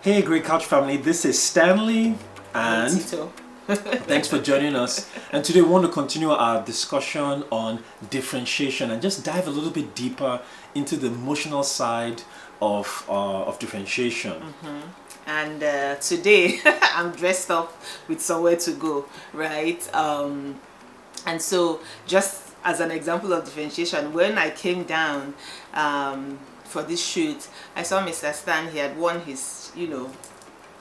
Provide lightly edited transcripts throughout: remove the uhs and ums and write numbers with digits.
Hey, Great Couch family, this is Stanley and Tito. thanks for joining us. And today we want to continue our discussion on differentiation and just dive a little bit deeper into the emotional side of differentiation. And today I'm dressed up with somewhere to go, right? And so just as an example of differentiation, when I came down for this shoot, I saw Mr. Stan. He had worn his,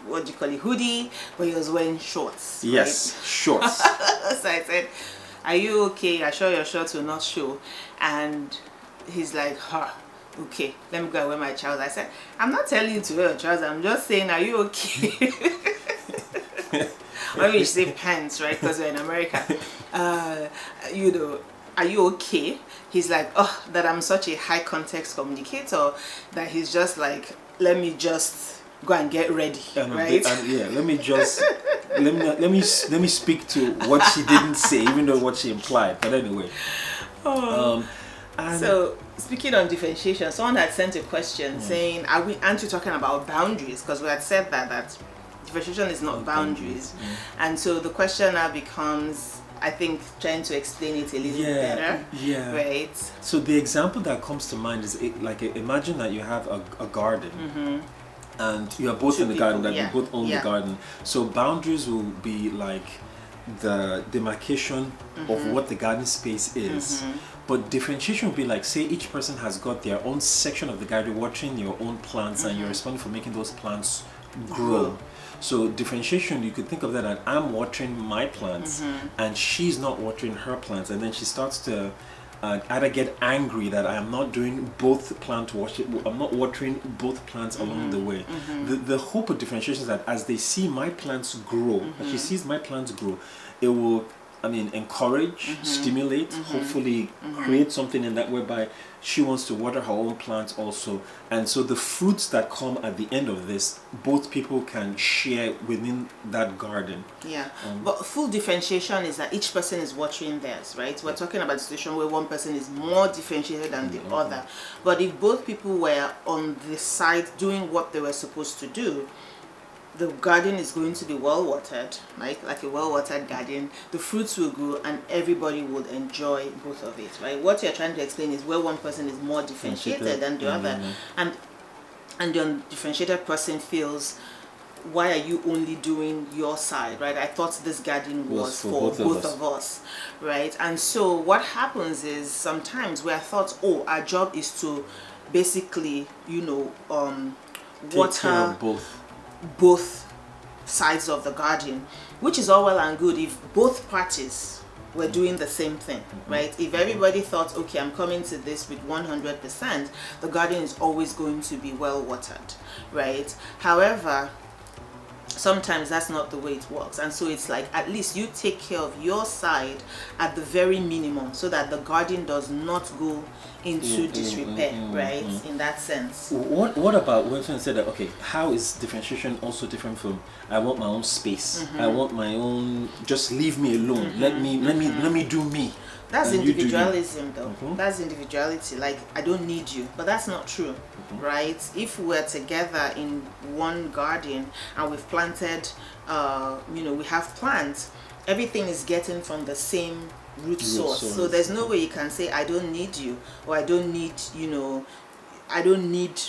what do you call it, hoodie, but he was wearing shorts. Yes, right? shorts. So I said, "Are you okay? I sure your shorts will not show." And he's like, okay, let me go and wear my trousers. I said, "I'm not telling you to wear your trousers. I'm just saying, are you okay?" Or you say pants, right? Because we're in America. Are you okay? He's like, oh, that I'm such a high context communicator that he's just like, let me just go and get ready, right? Let me just let me speak to what she didn't say, even though what she implied. But anyway. So speaking on differentiation, someone had sent a question saying, aren't you talking about boundaries? Because we had said that differentiation is not boundaries. And so the question now becomes, I think, trying to explain it a little better. Yeah. Right. So the example that comes to mind is imagine that you have a garden. And you are both in the garden, that you both own the garden. So boundaries will be like the demarcation of what the garden space is. But differentiation would be like, say each person has got their own section of the garden, watering your own plants, and you're responsible for making those plants grow. So differentiation, you could think of that as I'm watering my plants and she's not watering her plants, and then she starts to either get angry that I am not doing both plant washing, I'm not watering both plants along the way. The hope of differentiation is that as they see my plants grow, as she sees my plants grow, it will, encourage, stimulate, hopefully create something in that whereby she wants to water her own plants also. And so the fruits that come at the end of this, both people can share within that garden. Yeah, but full differentiation is that each person is watering theirs, right? We're talking about a situation where one person is more differentiated than the other. But if both people were on the side doing what they were supposed to do, the garden is going to be well watered, right? Like a well watered garden. The fruits will grow and everybody would enjoy both of it, right? What you're trying to explain is where one person is more differentiated than the other, and the undifferentiated person feels, why are you only doing your side, right? I thought this garden was for both of us, right? And so what happens is sometimes we are thought, oh, our job is to basically, water both sides of the garden, which is all well and good if both parties were doing the same thing, right? If everybody thought, okay, I'm coming to this with 100%, the garden is always going to be well watered, right? However, sometimes that's not the way it works, and so it's like, at least you take care of your side at the very minimum so that the garden does not go into disrepair, right? In that sense. What about when someone said that, okay, how is differentiation also different from I want my own space, I want my own, just leave me alone, let me do me? That's individualism though. That's individuality. Like, I don't need you. But that's not true, right? If we're together in one garden and we've planted, we have plants, everything is getting from the same root source. So there's no way you can say, I don't need you, or I don't need, I don't need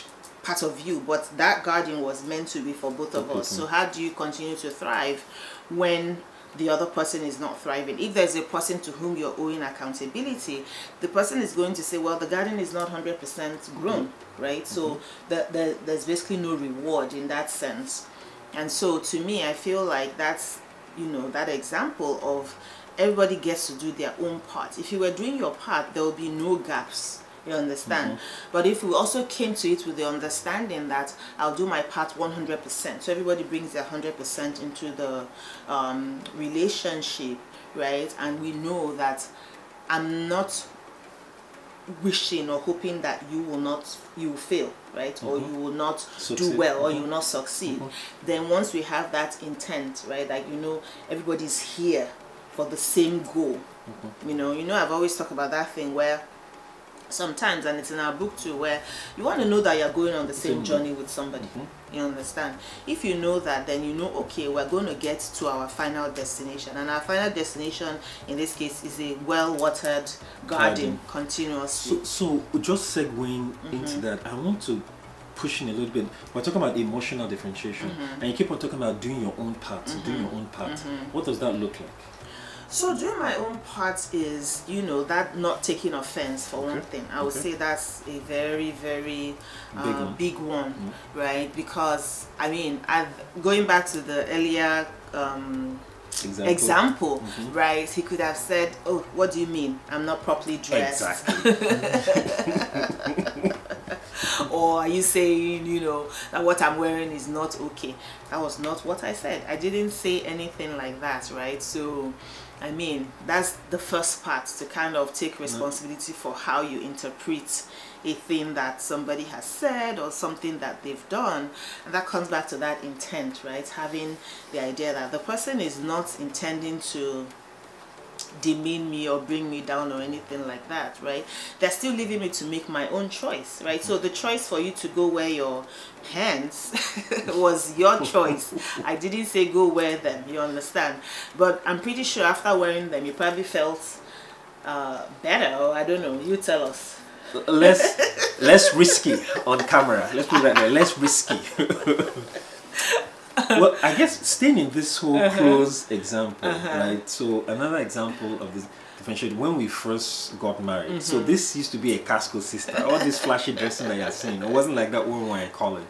part of you. But that garden was meant to be for both of us. So how do you continue to thrive when the other person is not thriving? If there's a person to whom you're owing accountability, the person is going to say, well, the garden is not 100% grown, right? So there's basically no reward in that sense. And so to me, I feel like that's, that example of everybody gets to do their own part. If you were doing your part, there will be no gaps. You understand? But if we also came to it with the understanding that I'll do my part 100%, so everybody brings their 100% into the relationship, right? And we know that I'm not wishing or hoping that you will fail, right? Or you will not do well, or you will not succeed. Then once we have that intent, right, like, everybody's here for the same goal. I've always talked about that thing where sometimes, and it's in our book too, where you want to know that you're going on the same journey with somebody. You understand? If you know that, then you know, okay, we're going to get to our final destination, and our final destination in this case is a well-watered garden continuously. So just segueing into that, I want to push in a little bit. We're talking about emotional differentiation, and you keep on talking about doing your own part, doing your own part. What does that look like? So doing my own part is, that not taking offense for one thing. I would say that's a very, very big one, right? Because, going back to the earlier example, right? He could have said, oh, what do you mean? I'm not properly dressed. Exactly. Or are you saying, that what I'm wearing is not okay? That was not what I said. I didn't say anything like that, right? So, that's the first part, to kind of take responsibility for how you interpret a thing that somebody has said or something that they've done. And that comes back to that intent, right? Having the idea that the person is not intending to demean me or bring me down or anything like that, right? They're still leaving me to make my own choice, right? So the choice for you to go wear your pants was your choice. I didn't say go wear them, you understand? But I'm pretty sure after wearing them, you probably felt better, or I don't know, you tell us. Less risky on camera. Let's put that there. Less risky. Well, I guess staying in this whole close example, right? So another example of this differentiation, when we first got married. So this used to be a Casco sister. All this flashy dressing that you're seeing, it wasn't like that when we were in college.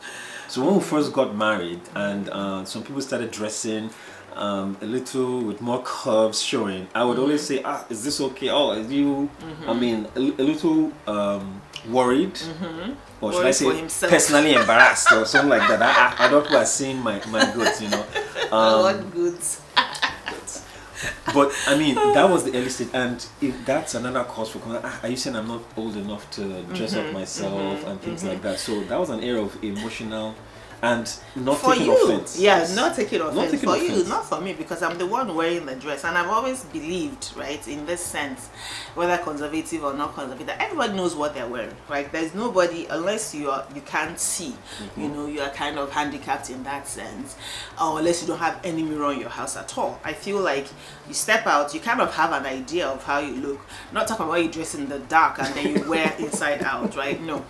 So when we first got married, and some people started dressing a little with more curves showing, I would always say, is this okay? Oh, are you, a little worried, or should I say personally embarrassed or something like that. I don't want seeing my goods, What goods? But that was the early stage, and if that's another cause for are you saying I'm not old enough to dress up myself and things like that? So that was an area of emotional and not for taking you, offense. Not taking offense for you, not for me, because I'm the one wearing the dress, and I've always believed, right, in this sense, whether conservative or not conservative, that everybody knows what they're wearing, right? There's nobody, unless you can't see, you are kind of handicapped in that sense, or unless you don't have any mirror in your house at all. I feel like you step out, you kind of have an idea of how you look. Not talking about you dress in the dark and then you wear inside out, right? No.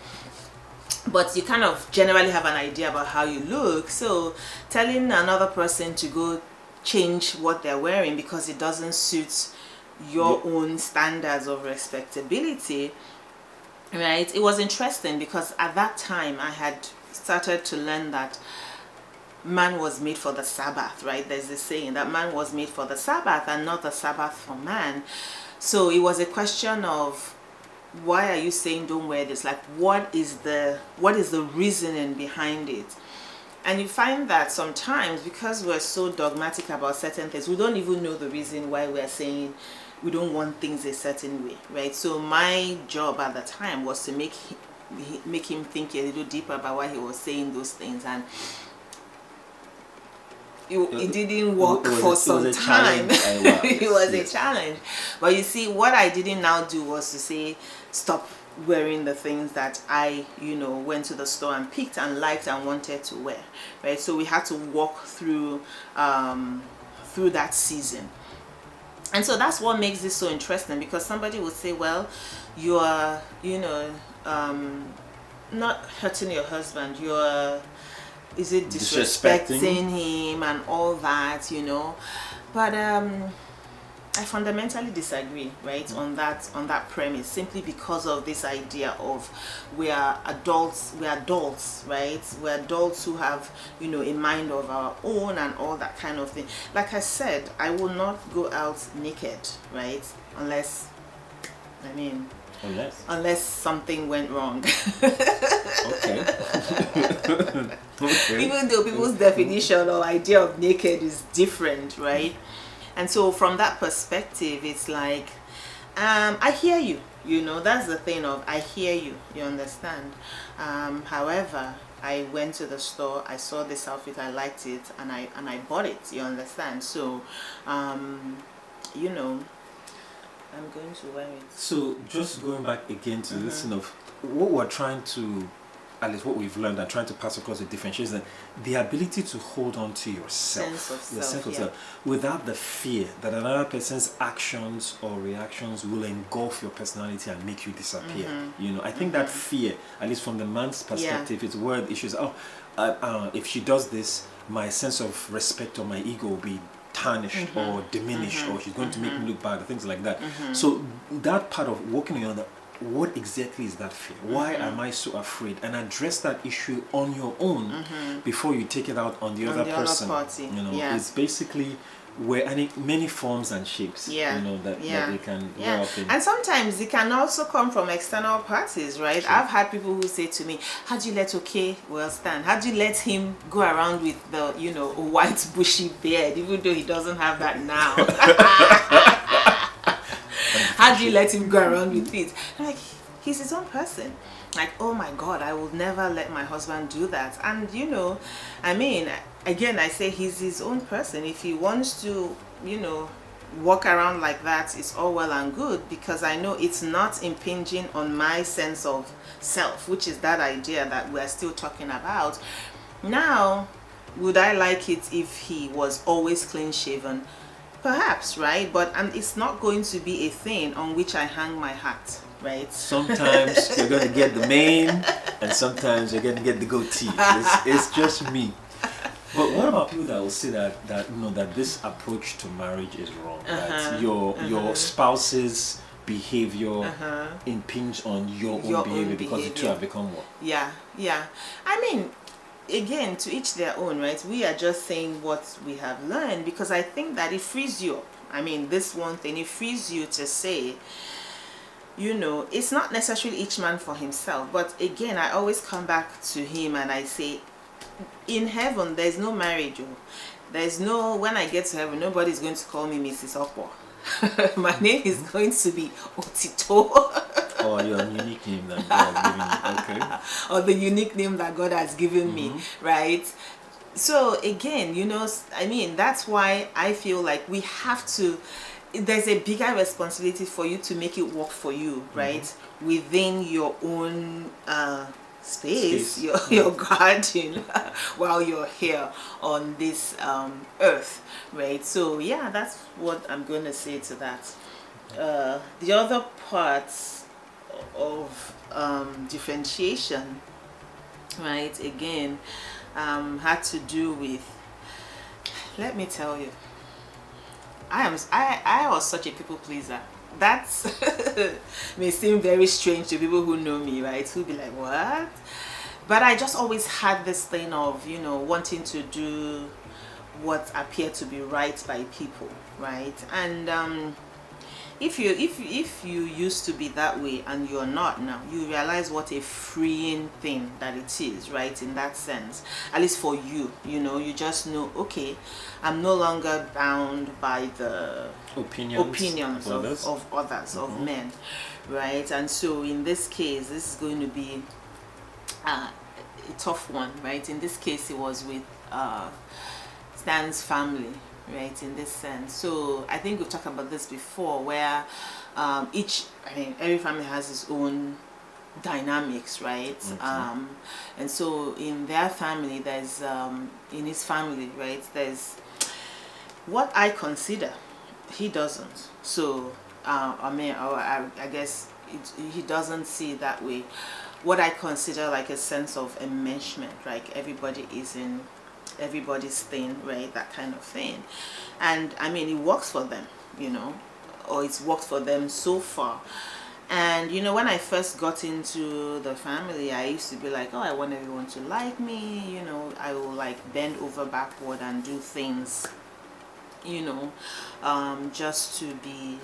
But you kind of generally have an idea about how you look. So telling another person to go change what they're wearing because it doesn't suit your own standards of respectability, right? It was interesting because at that time I had started to learn that man was made for the Sabbath, right? There's this saying that man was made for the Sabbath and not the Sabbath for man. So it was a question of, why are you saying don't wear this? Like, what is the reasoning behind it? And you find that sometimes, because we're so dogmatic about certain things, we don't even know the reason why we're saying we don't want things a certain way, right? So my job at the time was to make him think a little deeper about why he was saying those things, and it didn't work for some time. It was a challenge. But you see, what I didn't now do was to say, stop wearing the things that I, went to the store and picked and liked and wanted to wear, right? So we had to walk through that season. And so that's what makes this so interesting, because somebody would say, well, you are, not hurting your husband, you're disrespecting him and all that, but I fundamentally disagree, right, on that premise, simply because of this idea of we are adults, right? We're adults who have, a mind of our own and all that kind of thing. Like I said, I will not go out naked, right, unless something went wrong. Okay. Even though people's definition or idea of naked is different, right? And so from that perspective, it's like, I hear you, that's the thing of, I hear you, you understand? However, I went to the store, I saw this outfit, I liked it, and I bought it, you understand? So, I'm going to wear it. So just going back again to this of what we're trying to at least what we've learned and trying to pass across the differentiation, the ability to hold on to yourself, your sense of self, without the fear that another person's actions or reactions will engulf your personality and make you disappear. You know, I think that fear, at least from the man's perspective, it's word issues. If she does this, my sense of respect or my ego will be tarnished or diminished, or she's going to make me look bad, or things like that. So that part of working on that, what exactly is that fear? Why am I so afraid? And address that issue on your own before you take it out on the other person. You know, it's basically where many forms and shapes. You know that they can wear up in. And sometimes it can also come from external parties, right? Sure. I've had people who say to me, "How do you let Stan? How do you let him go around with the white bushy beard, even though he doesn't have that now?" How do you let him go around with it? I'm like, he's his own person. Like, oh my God, I will never let my husband do that. And I mean, again, I say he's his own person. If he wants to, walk around like that, it's all well and good, because I know it's not impinging on my sense of self, which is that idea that we're still talking about. Now, would I like it if he was always clean shaven? Perhaps, right? But it's not going to be a thing on which I hang my hat, right? Sometimes you're going to get the mane, and sometimes you're going to get the goatee. It's just me. But what about people that will say that this approach to marriage is wrong? That your spouse's behavior impinge on your own behavior because the two have become one? Yeah. I mean, again, to each their own, right? We are just saying what we have learned, because I think that it frees you up. I mean, this one thing, it frees you to say, it's not necessarily each man for himself. But again, I always come back to him and I say, in heaven, there's no marriage. When I get to heaven, nobody's going to call me Mrs. Okwa. My name is going to be Otito. Or your unique name that God has given you. Okay. Or the unique name that God has given me, right? So again, I mean, that's why I feel like we have to, there's a bigger responsibility for you to make it work for you, right? Within your own space. Your garden while you're here on this earth, right? So yeah, that's what I'm going to say to that. The other parts of differentiation, right, again, had to do with, let me tell you, I was such a people pleaser. That may seem very strange to people who know me, right? Who'll be like, what? But I just always had this thing of, wanting to do what appeared to be right by people, right? And if you used to be that way and you're not now, you realize what a freeing thing that it is, right? In that sense, at least for you, you just know, okay, I'm no longer bound by the opinions of others, of men, right? And so in this case, this is going to be a tough one, right? In this case, it was with Stan's family, right, in this sense. So I think we've talked about this before, where every family has its own dynamics, right? And so in their family, there's in his family, right, there's what I consider he doesn't. So I guess he doesn't see it that way. What I consider like a sense of enmeshment, like everybody is in everybody's thing, right? That kind of thing. And I mean, it works for them, or it's worked for them so far. And when I first got into the family, I used to be like, oh, I want everyone to like me, I will like bend over backward and do things, just to be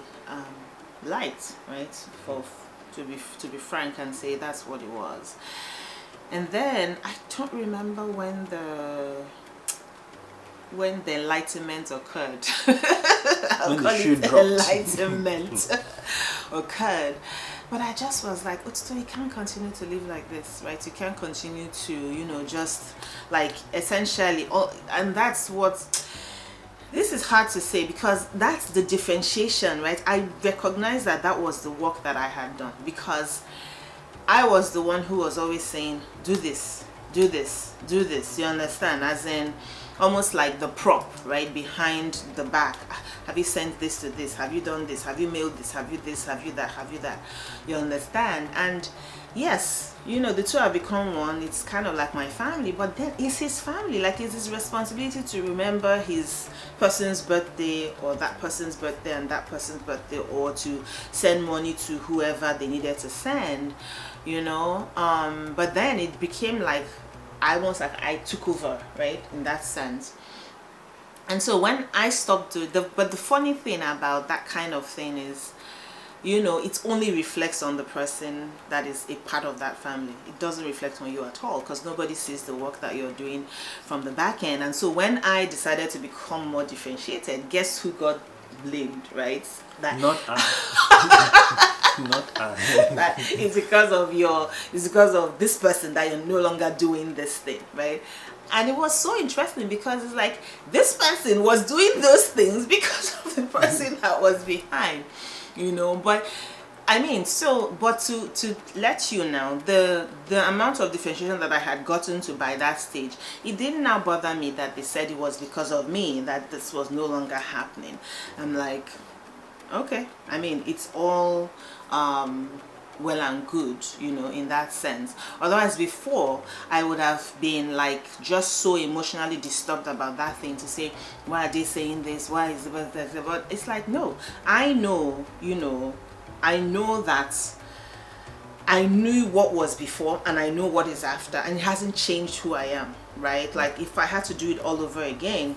liked, right? To be frank and say that's what it was. And then I don't remember when the enlightenment occurred. I'll call it enlightenment occurred. But I just was like, Otito, you can't continue to live like this, right? You can't continue to, just like essentially, and that's what, this is hard to say because that's the differentiation, right? I recognize that was the work that I had done, because I was the one who was always saying, do this, do this, do this. You understand? As in, almost like the prop, right, behind the back. Have you sent this to this? Have you done this? Have you mailed this? Have you this? Have you that? Have you that? You understand? And yes, you know, the two have become one. It's kind of like my family, but then it's his family. Like, it's his responsibility to remember his person's birthday, or that person's birthday and that person's birthday, or to send money to whoever they needed to send, you know. But then it became like, I took over, right, in that sense. And so when I stopped doing but the funny thing about that kind of thing is, you know, it only reflects on the person that is a part of that family. It doesn't reflect on you at all, because nobody sees the work that you're doing from the back end. And so when I decided to become more differentiated, guess who got blamed, right? Not I. Not I. That it's because of this person that you're no longer doing this thing, right? And it was so interesting, because it's like, this person was doing those things because of the person that was behind, you know. But I mean, but to let you know, the amount of differentiation that I had gotten to by that stage, it didn't now bother me that they said it was because of me that this was no longer happening. I'm like, okay, I mean, it's all well and good, you know, in that sense. Otherwise, before, I would have been like just so emotionally disturbed about that thing, to say, why are they saying this, why is it, but it's like, no, I know, you know, I know that I knew what was before, and I know what is after, and it hasn't changed who I am, right? Like, if I had to do it all over again,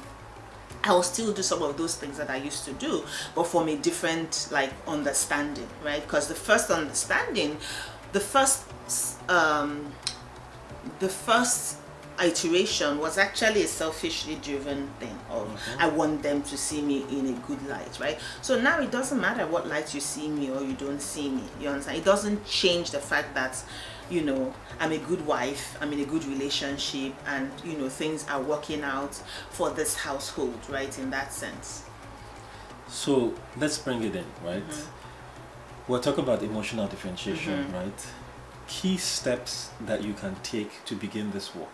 I will still do some of those things that I used to do, but from a different, like, understanding, right? Because the first understanding, the first iteration was actually a selfishly driven thing of, I want them to see me in a good light, right? So now it doesn't matter what light you see me or you don't see me, you understand? It doesn't change the fact that, you know, I'm a good wife, I'm in a good relationship, and, you know, things are working out for this household, right, in that sense. So let's bring it in, right? We're talking about emotional differentiation, right? Key steps that you can take to begin this work.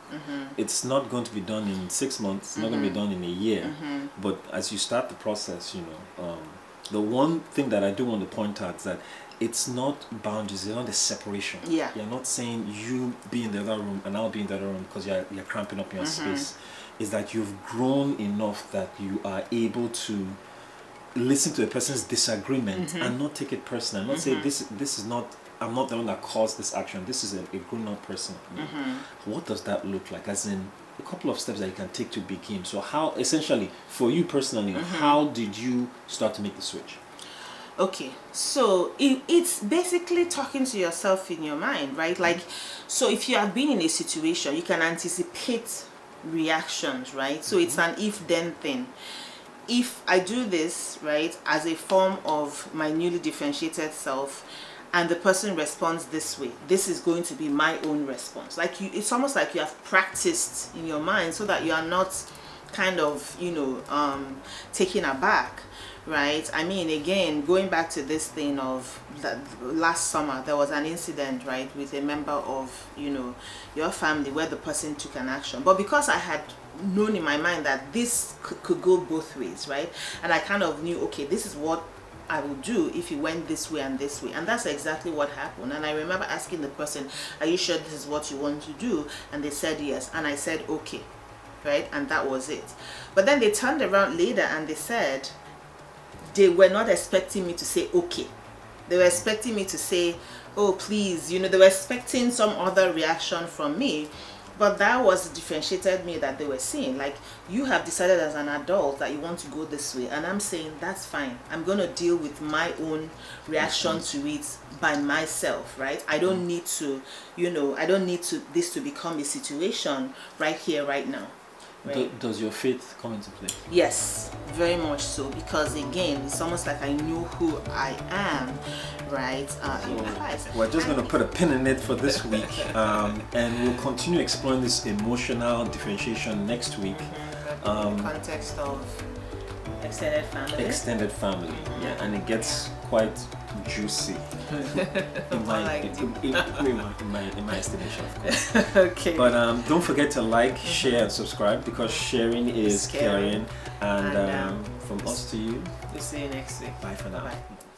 It's not going to be done in 6 months, it's not going to be done in a year, but as you start the process, you know, the one thing that I do want to point out is that it's not boundaries, it's not a separation. Yeah. You're not saying you be in the other room and I'll be in the other room because you're cramping up your space. Is that you've grown enough that you are able to listen to a person's disagreement and not take it personal, not say this is not, I'm not the one that caused this action, this is a grown-up person. What does that look like? As in, a couple of steps that you can take to begin. So how, essentially, for you personally, how did you start to make the switch? Okay, so it's basically talking to yourself in your mind, right? Like, so if you have been in a situation, you can anticipate reactions, right? So it's an if-then thing. If I do this, right, as a form of my newly differentiated self, and the person responds this way, this is going to be my own response. Like, it's almost like you have practiced in your mind, so that you are not kind of, you know, taken aback, right? I mean, again, going back to this thing of that last summer, there was an incident, right, with a member of, you know, your family, where the person took an action. But because I had known in my mind that this could go both ways, right, and I kind of knew, okay, this is what I will do if you went this way and this way, and that's exactly what happened. And I remember asking the person, are you sure this is what you want to do? And they said yes, and I said okay, right, and that was it. But then they turned around later and they said they were not expecting me to say okay. They were expecting me to say, oh please, you know, they were expecting some other reaction from me. But that was the differentiated me that they were seeing. Like, you have decided as an adult that you want to go this way, and I'm saying that's fine. I'm going to deal with my own reaction to it by myself, right? I don't need to, you know, I don't need to this to become a situation right here, right now. Right? Does your faith come into play? Yes, very much so, because again, it's almost like I know who I am, right, in Christ. We're just going to put a pin in it for this week, and we'll continue exploring this emotional differentiation next week. In the context of extended family. Yeah, and it gets quite juicy in my estimation, of course. Okay. But don't forget to like, share, and subscribe, because sharing is caring. And from us to you, we'll see you next week. Bye for now. Bye.